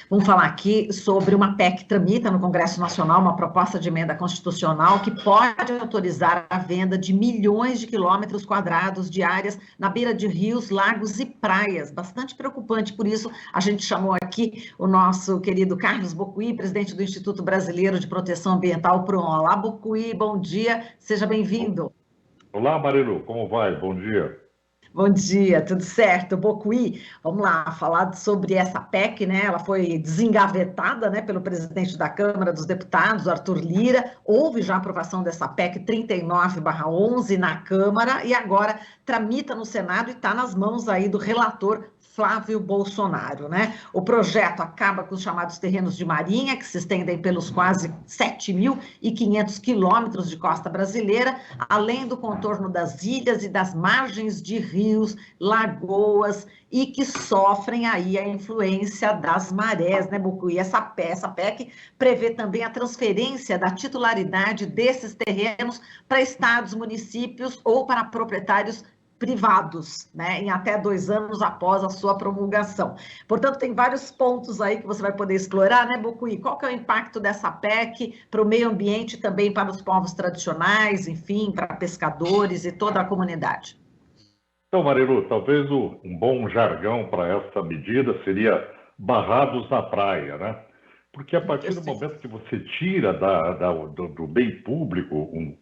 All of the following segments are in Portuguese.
Vamos falar aqui sobre uma PEC que tramita no Congresso Nacional, uma proposta de emenda constitucional que pode autorizar a venda de milhões de quilômetros quadrados de áreas na beira de rios, lagos e praias. Bastante preocupante, por isso a gente chamou aqui o nosso querido Carlos Bocuí, presidente do Instituto Brasileiro de Proteção Ambiental, PROON. Olá, Bocuí, bom dia, seja bem-vindo. Olá, Marilu, como vai? Bom dia. Bom dia, tudo certo? Bocuí, vamos lá, falar sobre essa PEC, né? Ela foi desengavetada, né, pelo presidente da Câmara dos Deputados, Arthur Lira. Houve já aprovação dessa PEC 39/11 na Câmara e agora tramita no Senado e está nas mãos aí do relator Flávio Bolsonaro, né? O projeto acaba com os chamados terrenos de marinha, que se estendem pelos quase 7.500 quilômetros de costa brasileira, além do contorno das ilhas e das margens de rios, lagoas, e que sofrem aí a influência das marés, né, Bocuí? Essa PEC prevê também a transferência da titularidade desses terrenos para estados, municípios ou para proprietários privados, né, em até 2 anos após a sua promulgação. Portanto, tem vários pontos aí que você vai poder explorar, né, Bocuí? Qual que é o impacto dessa PEC para o meio ambiente e também para os povos tradicionais, enfim, para pescadores e toda a comunidade? Então, Marilu, talvez um bom jargão para essa medida seria barrados na praia, né? Porque a partir do momento que você tira do bem público um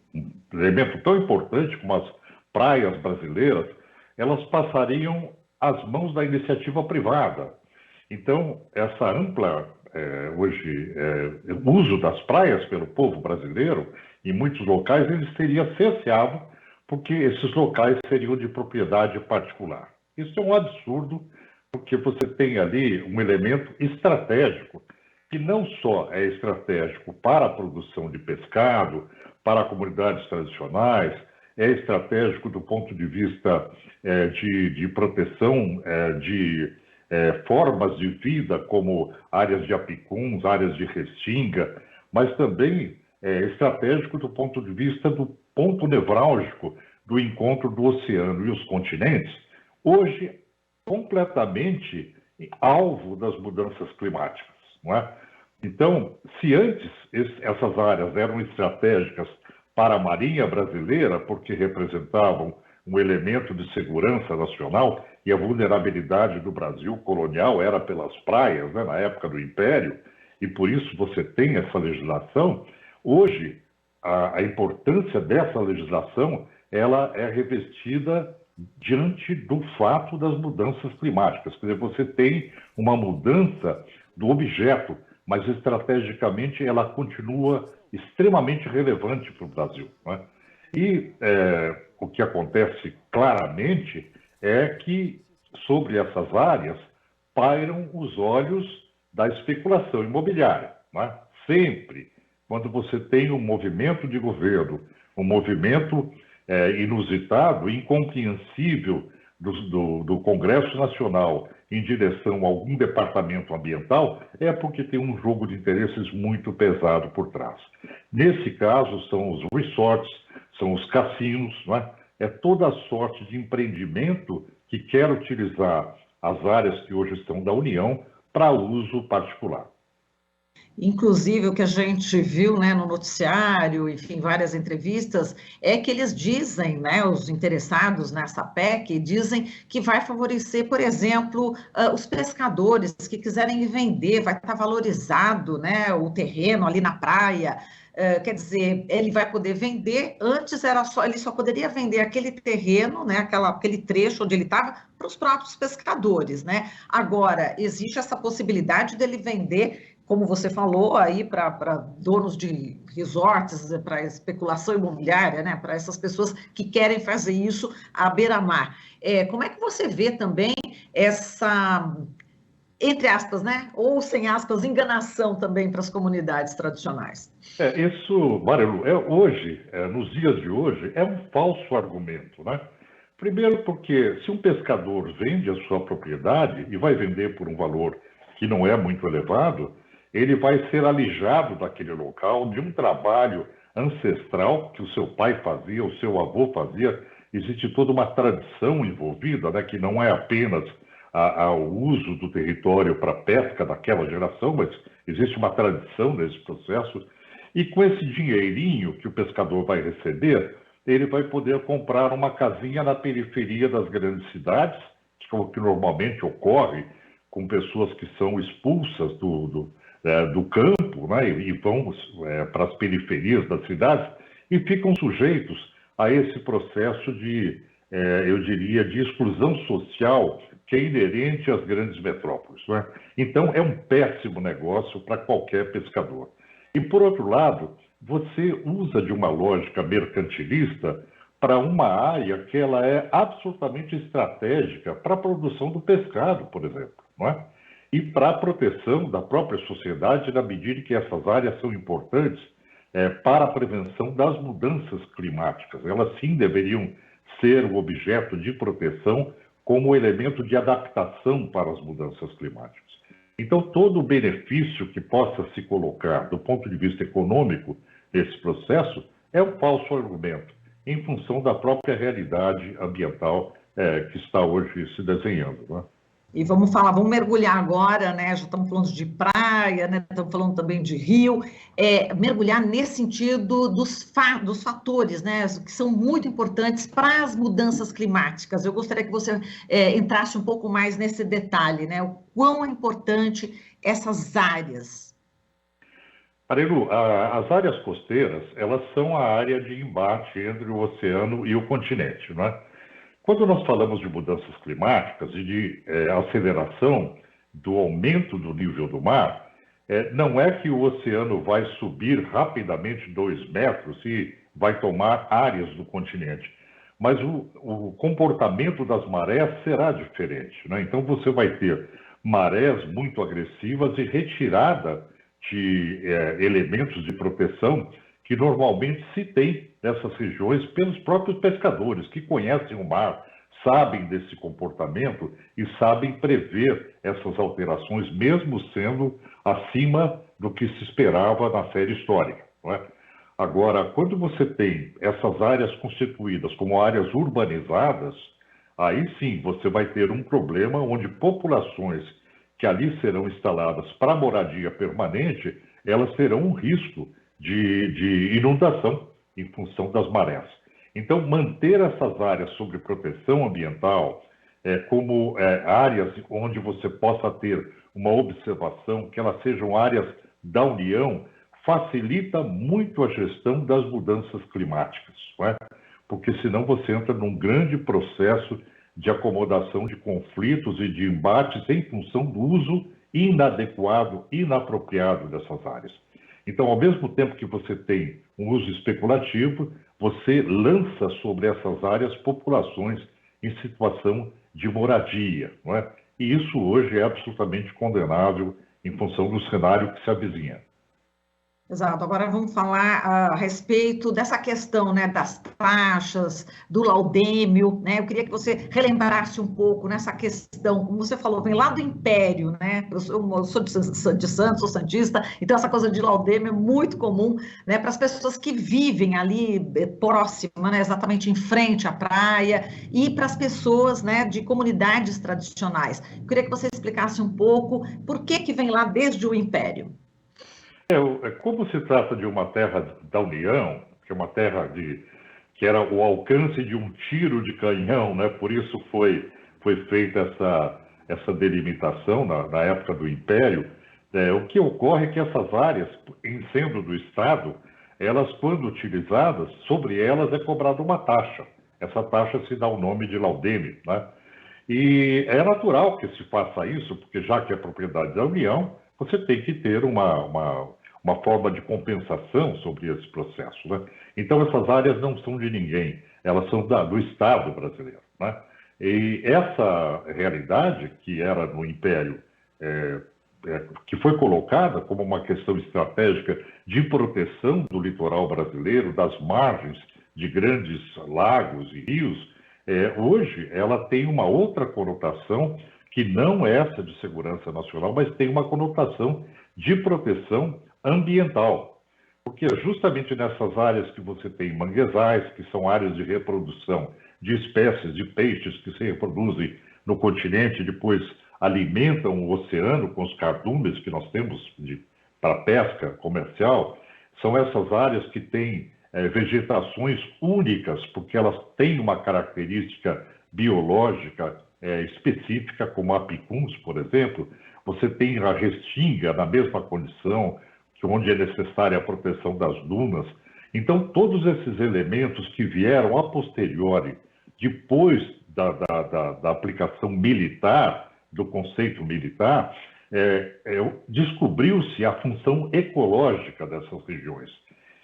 elemento tão importante como as praias brasileiras, elas passariam às mãos da iniciativa privada. Então, essa ampla, uso das praias pelo povo brasileiro, em muitos locais, ele seria cerceado, porque esses locais seriam de propriedade particular. Isso é um absurdo, porque você tem ali um elemento estratégico, que não só é estratégico para a produção de pescado, para comunidades tradicionais, é estratégico do ponto de vista de proteção de formas de vida, como áreas de apicuns, áreas de restinga, mas também é estratégico do ponto de vista do ponto nevrálgico do encontro do oceano e os continentes, hoje completamente alvo das mudanças climáticas, não é? Então, se antes essas áreas eram estratégicas para a Marinha brasileira, porque representavam um elemento de segurança nacional, e a vulnerabilidade do Brasil colonial era pelas praias, né, na época do Império, e por isso você tem essa legislação, hoje a importância dessa legislação ela é revestida diante do fato das mudanças climáticas. Quer dizer, você tem uma mudança do objeto, mas estrategicamente ela continua extremamente relevante para o Brasil, né? E o que acontece claramente é que sobre essas áreas pairam os olhos da especulação imobiliária, né? Sempre, quando você tem um movimento de governo, um movimento inusitado, incompreensível do Congresso Nacional em direção a algum departamento ambiental, é porque tem um jogo de interesses muito pesado por trás. Nesse caso, são os resorts, são os cassinos, não é? É toda a sorte de empreendimento que quer utilizar as áreas que hoje estão da União para uso particular. Inclusive, o que a gente viu, né, no noticiário, enfim, várias entrevistas, é que eles dizem, né, os interessados nessa PEC, dizem que vai favorecer, por exemplo, os pescadores que quiserem vender, vai estar valorizado, né, o terreno ali na praia. Quer dizer, ele vai poder vender, antes ele só poderia vender aquele terreno, né, aquele trecho onde ele estava, para os próprios pescadores, né? Agora, existe essa possibilidade dele vender, como você falou, aí para donos de resorts, para especulação imobiliária, né, para essas pessoas que querem fazer isso à beira-mar. Como é que você vê também essa, entre aspas, né, ou sem aspas, enganação também para as comunidades tradicionais? Isso, Marilu, hoje, nos dias de hoje, é um falso argumento, né? Primeiro porque se um pescador vende a sua propriedade e vai vender por um valor que não é muito elevado, ele vai ser alijado daquele local de um trabalho ancestral que o seu pai fazia, o seu avô fazia. Existe toda uma tradição envolvida, né, que não é apenas ao uso do território para pesca daquela geração, mas existe uma tradição nesse processo. E com esse dinheirinho que o pescador vai receber, ele vai poder comprar uma casinha na periferia das grandes cidades, que é o que normalmente ocorre com pessoas que são expulsas do campo, né, e vão para as periferias das cidades e ficam sujeitos a esse processo de, eu diria, de exclusão social que é inerente às grandes metrópoles, né? Então, é um péssimo negócio para qualquer pescador. E, por outro lado, você usa de uma lógica mercantilista para uma área que ela é absolutamente estratégica para a produção do pescado, por exemplo, não é? E para a proteção da própria sociedade, na medida que essas áreas são importantes para a prevenção das mudanças climáticas. Elas sim deveriam ser o objeto de proteção como elemento de adaptação para as mudanças climáticas. Então, todo o benefício que possa se colocar do ponto de vista econômico nesse processo é um falso argumento, em função da própria realidade ambiental que está hoje se desenhando, né? E vamos mergulhar agora, né? Já estamos falando de praia, né? Estamos falando também de rio, mergulhar nesse sentido dos fatores, né? Que são muito importantes para as mudanças climáticas. Eu gostaria que você entrasse um pouco mais nesse detalhe, né? O quão é importante essas áreas. Marilu, as áreas costeiras, elas são a área de embate entre o oceano e o continente, não é? Quando nós falamos de mudanças climáticas e de aceleração do aumento do nível do mar, não é que o oceano vai subir rapidamente 2 metros e vai tomar áreas do continente, mas o comportamento das marés será diferente, né? Então você vai ter marés muito agressivas e retirada de elementos de proteção que normalmente se tem nessas regiões pelos próprios pescadores, que conhecem o mar, sabem desse comportamento e sabem prever essas alterações, mesmo sendo acima do que se esperava na série histórica, não é? Agora, quando você tem essas áreas constituídas como áreas urbanizadas, aí sim você vai ter um problema onde populações que ali serão instaladas para moradia permanente, elas terão um risco de inundação em função das marés. Então, manter essas áreas sob proteção ambiental, como áreas onde você possa ter uma observação, que elas sejam áreas da União, facilita muito a gestão das mudanças climáticas, não é? Porque senão você entra num grande processo de acomodação de conflitos e de embates em função do uso inadequado, inapropriado dessas áreas. Então, ao mesmo tempo que você tem um uso especulativo, você lança sobre essas áreas populações em situação de moradia, não é? E isso hoje é absolutamente condenável em função do cenário que se avizinha. Exato. Agora vamos falar a respeito dessa questão, né, das taxas, do laudêmio, né? Eu queria que você relembrasse um pouco nessa questão, como você falou, vem lá do Império, né? Eu sou de Santos, sou santista, então essa coisa de laudêmio é muito comum, né, para as pessoas que vivem ali próxima, né, exatamente em frente à praia, e para as pessoas, né, de comunidades tradicionais. Eu queria que você explicasse um pouco por que vem lá desde o Império. Como se trata de uma terra da União, que é uma terra que era o alcance de um tiro de canhão, né? Por isso foi feita essa delimitação na época do Império. O que ocorre é que essas áreas, em sendo do Estado, elas, quando utilizadas, sobre elas é cobrada uma taxa. Essa taxa se dá o nome de laudêmio, né? E é natural que se faça isso, porque já que é propriedade da União, você tem que ter uma forma de compensação sobre esse processo, né? Então, essas áreas não são de ninguém, elas são do Estado brasileiro, né? E essa realidade, que era no Império, que foi colocada como uma questão estratégica de proteção do litoral brasileiro, das margens de grandes lagos e rios, hoje ela tem uma outra conotação, que não é essa de segurança nacional, mas tem uma conotação de proteção ambiental, porque é justamente nessas áreas que você tem manguezais, que são áreas de reprodução de espécies de peixes que se reproduzem no continente, depois alimentam o oceano com os cardumes que nós temos para pesca comercial, são essas áreas que têm vegetações únicas, porque elas têm uma característica biológica específica, como a apicuns, por exemplo. Você tem a restinga na mesma condição, onde é necessária a proteção das dunas. Então, todos esses elementos que vieram a posteriori, depois da aplicação militar, do conceito militar, descobriu-se a função ecológica dessas regiões.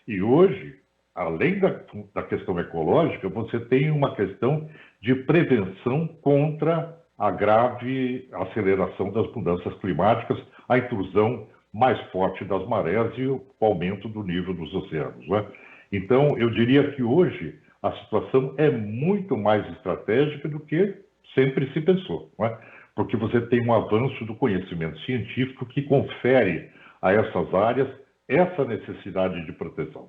E hoje, além da questão ecológica, você tem uma questão de prevenção contra a grave aceleração das mudanças climáticas, a intrusão mais forte das marés e o aumento do nível dos oceanos, né? Então, eu diria que hoje a situação é muito mais estratégica do que sempre se pensou, né? Porque você tem um avanço do conhecimento científico que confere a essas áreas essa necessidade de proteção.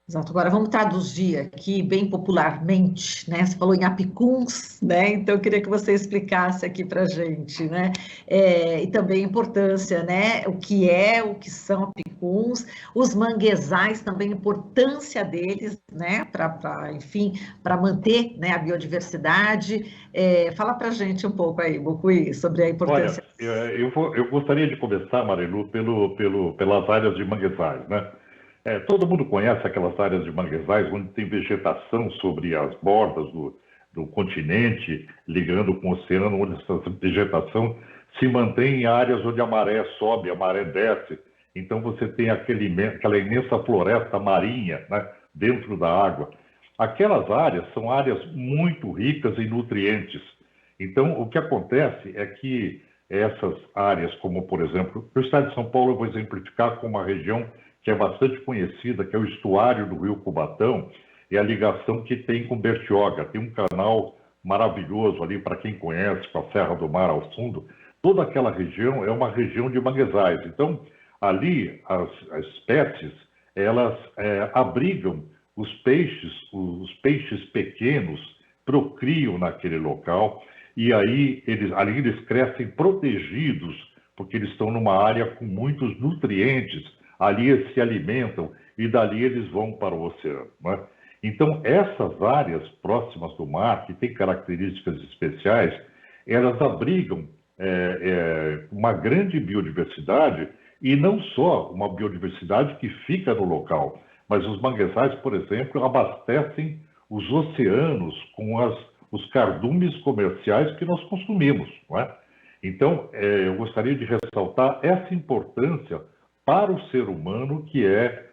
Exato. Agora vamos traduzir aqui bem popularmente, né? Você falou em apicuns, né? Então eu queria que você explicasse aqui para a gente, né? E também a importância, né? O que são apicuns, os manguezais também, a importância deles, né? Enfim, para manter, né, a biodiversidade. Fala para a gente um pouco aí, Bocuí, sobre a importância. Olha, eu gostaria de começar, Marilu, pelas áreas de manguezais, né? Todo mundo conhece aquelas áreas de manguezais onde tem vegetação sobre as bordas do continente, ligando com o oceano, onde essa vegetação se mantém em áreas onde a maré sobe, a maré desce. Então você tem aquela imensa floresta marinha, né, dentro da água. Aquelas áreas são áreas muito ricas em nutrientes. Então, o que acontece é que essas áreas, como por exemplo, no estado de São Paulo, eu vou exemplificar com uma região que é bastante conhecida, que é o estuário do Rio Cubatão, e a ligação que tem com Bertioga. Tem um canal maravilhoso ali, para quem conhece, com a Serra do Mar ao fundo. Toda aquela região é uma região de manguezais. Então, ali, as espécies, elas abrigam os peixes pequenos, procriam naquele local, e aí ali eles crescem protegidos, porque eles estão numa área com muitos nutrientes. Ali eles se alimentam e dali eles vão para o oceano, né? Então, essas áreas próximas do mar, que têm características especiais, elas abrigam uma grande biodiversidade, e não só uma biodiversidade que fica no local, mas os manguezais, por exemplo, abastecem os oceanos com os cardumes comerciais que nós consumimos, não é? Então, eu gostaria de ressaltar essa importância para o ser humano, que é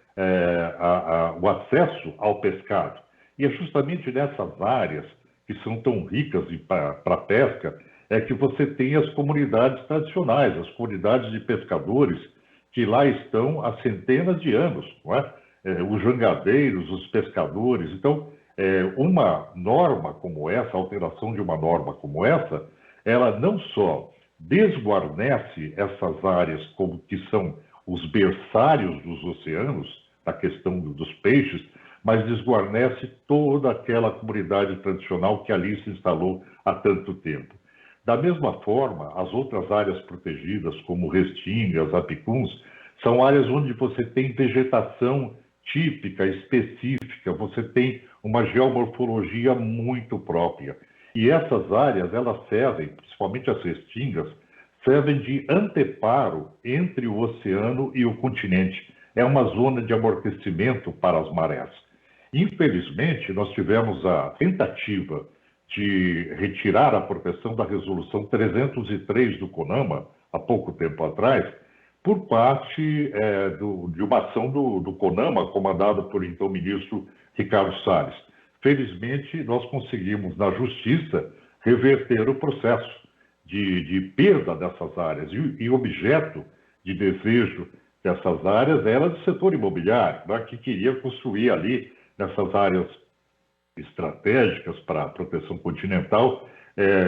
o acesso ao pescado. E é justamente nessas áreas, que são tão ricas para a pesca, é que você tem as comunidades tradicionais, as comunidades de pescadores, que lá estão há centenas de anos, não é? Os jangadeiros, os pescadores. Então, uma norma como essa, a alteração de uma norma como essa, ela não só desguarnece essas áreas como que são os berçários dos oceanos, a questão dos peixes, mas desguarnece toda aquela comunidade tradicional que ali se instalou há tanto tempo. Da mesma forma, as outras áreas protegidas, como restingas, apicuns, são áreas onde você tem vegetação típica, específica, você tem uma geomorfologia muito própria. E essas áreas, elas servem, principalmente as restingas, servem de anteparo entre o oceano e o continente. É uma zona de amortecimento para as marés. Infelizmente, nós tivemos a tentativa de retirar a proteção da Resolução 303 do CONAMA, há pouco tempo atrás, por parte de uma ação do CONAMA, comandada por então ministro Ricardo Salles. Felizmente, nós conseguimos, na Justiça, reverter o processo de perda dessas áreas. E objeto de desejo dessas áreas era do setor imobiliário, né, que queria construir ali, nessas áreas estratégicas para a proteção continental,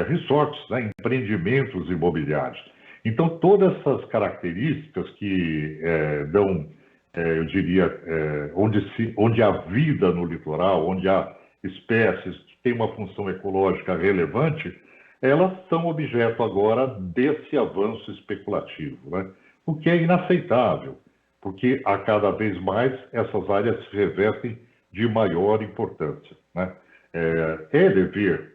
resorts, né, empreendimentos imobiliários. Então, todas essas características que dão, eu diria, onde há vida no litoral, onde há espécies que têm uma função ecológica relevante, elas são objeto agora desse avanço especulativo, né? O que é inaceitável, porque a cada vez mais essas áreas se revestem de maior importância, né? É dever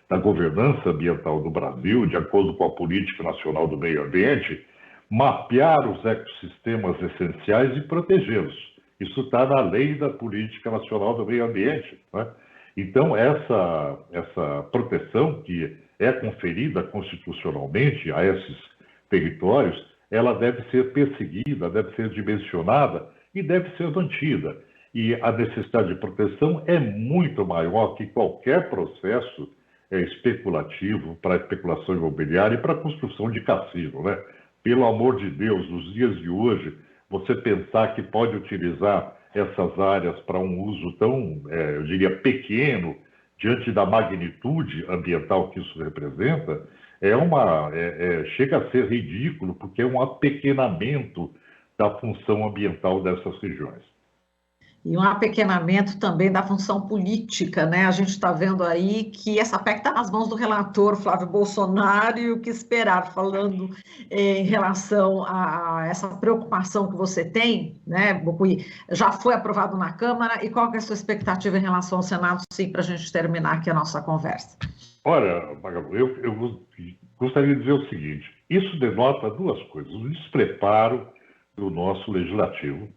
da governança ambiental do Brasil, de acordo com a Política Nacional do Meio Ambiente, mapear os ecossistemas essenciais e protegê-los. Isso está na lei da Política Nacional do Meio Ambiente, né? Então, essa proteção que é conferida constitucionalmente a esses territórios, ela deve ser perseguida, deve ser dimensionada e deve ser mantida. E a necessidade de proteção é muito maior que qualquer processo especulativo para especulação imobiliária e para a construção de cassino, né? Pelo amor de Deus, nos dias de hoje, você pensar que pode utilizar essas áreas para um uso tão, eu diria, pequeno, diante da magnitude ambiental que isso representa, chega a ser ridículo, porque é um apequenamento da função ambiental dessas regiões. E um apequenamento também da função política, né? A gente está vendo aí que essa PEC está nas mãos do relator Flávio Bolsonaro e o que esperar, falando em relação a essa preocupação que você tem, né, Bocuí? Já foi aprovado na Câmara e qual que é a sua expectativa em relação ao Senado, sim, para a gente terminar aqui a nossa conversa? Olha, Magalu, eu gostaria de dizer o seguinte, isso denota duas coisas, o despreparo do nosso legislativo,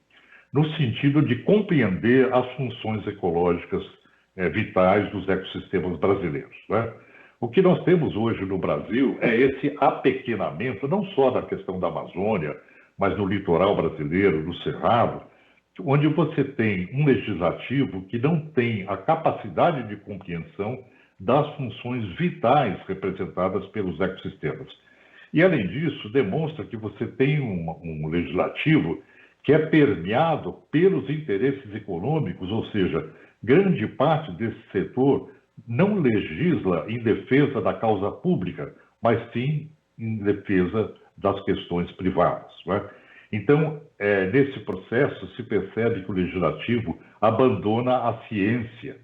no sentido de compreender as funções ecológicas vitais dos ecossistemas brasileiros, né? O que nós temos hoje no Brasil é esse apequenamento, não só da questão da Amazônia, mas no litoral brasileiro, no Cerrado, onde você tem um legislativo que não tem a capacidade de compreensão das funções vitais representadas pelos ecossistemas. E, além disso, demonstra que você tem um legislativo que é permeado pelos interesses econômicos, ou seja, grande parte desse setor não legisla em defesa da causa pública, mas sim em defesa das questões privadas, né? Então, nesse processo se percebe que o legislativo abandona a ciência,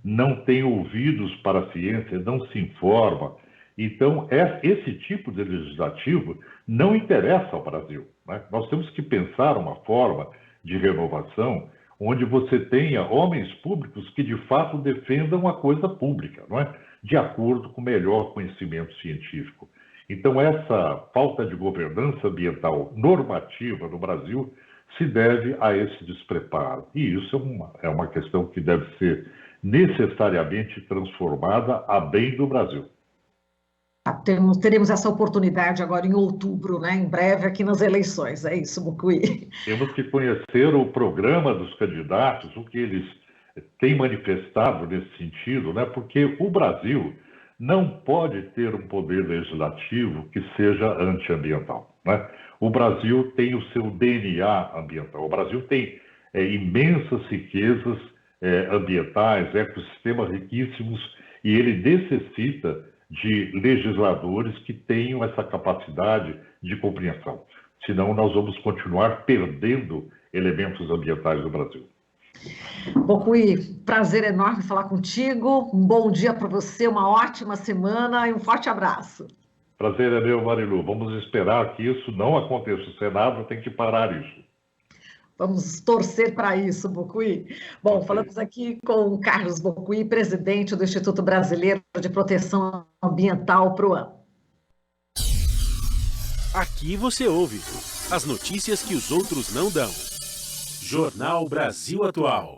não tem ouvidos para a ciência, não se informa. Então, esse tipo de legislativo não interessa ao Brasil, né? Nós temos que pensar uma forma de renovação onde você tenha homens públicos que, de fato, defendam a coisa pública, de acordo com o melhor conhecimento científico. Então, essa falta de governança ambiental normativa no Brasil se deve a esse despreparo. E isso é uma questão que deve ser necessariamente transformada a bem do Brasil. Teremos essa oportunidade agora em outubro, né? Em breve aqui nas eleições, é isso, Bocuí? Temos que conhecer o programa dos candidatos, o que eles têm manifestado nesse sentido, né? Porque o Brasil não pode ter um poder legislativo que seja antiambiental, né? O Brasil tem o seu DNA ambiental, o Brasil tem imensas riquezas ambientais, ecossistemas riquíssimos, e ele necessita de legisladores que tenham essa capacidade de compreensão. Senão, nós vamos continuar perdendo elementos ambientais no Brasil. Bocuí, prazer enorme falar contigo. Um bom dia para você, uma ótima semana e um forte abraço. Prazer é meu, Marilu. Vamos esperar que isso não aconteça. O Senado tem que parar isso. Vamos torcer para isso, Bocuí. Bom, falamos aqui com o Carlos Bocuí, presidente do Instituto Brasileiro de Proteção Ambiental, PROAM. Aqui você ouve as notícias que os outros não dão. Jornal Brasil Atual.